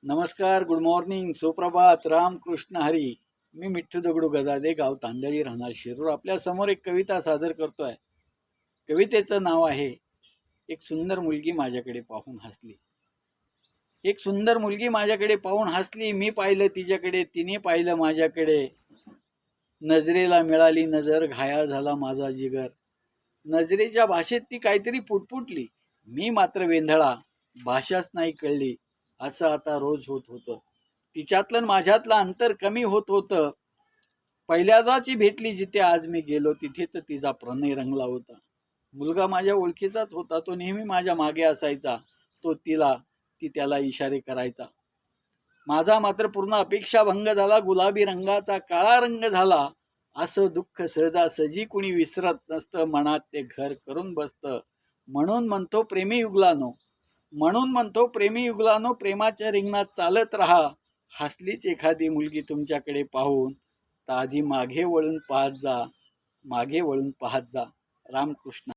नमस्कार, good morning, सुप्रभात, रामकृष्ण हरी. मी मिठ्ठू दगडू गदादे, गाव तांदळी, राहणार शिरूर. आपल्या समोर एक कविता सादर करतोय. कवितेचं नाव आहे, एक सुंदर मुलगी माझ्याकडे पाहून हसली. एक सुंदर मुलगी माझ्याकडे पाहून हसली. मी पाहिलं तिच्याकडे, तिने पाहिलं माझ्याकडे. नजरेला मिळाली नजर, घायाळ झाला माझा जिगर. नजरेच्या भाषेत ती काहीतरी पुटपुटली. मी मात्र वेंधळा, भाषाच नाही कळली. असं आता रोज होत होतं. तिच्यातलं माझ्यातलं अंतर कमी होत होतं. पहिल्यांदा ती भेटली जिथे आज मी गेलो, तिथे तर तिचा प्रणय रंगला होता. मुलगा माझ्या ओळखीचाच होता. तो नेहमी माझ्या मागे असायचा. ती त्याला इशारे करायचा. माझा मात्र पूर्ण अपेक्षाभंग झाला. गुलाबी रंगाचा काळा रंग झाला. असं दुःख सहजासहजी कुणी विसरत नसतं. मनात ते घर करून बसतं. म्हणून म्हणतो प्रेमी युगलानो, प्रेमाच्या रिंगणात चालत राहा. हसलीच एखादी मुलगी तुमच्याकडे पाहून, तर आधी मागे वळून पाहत जा. रामकृष्ण.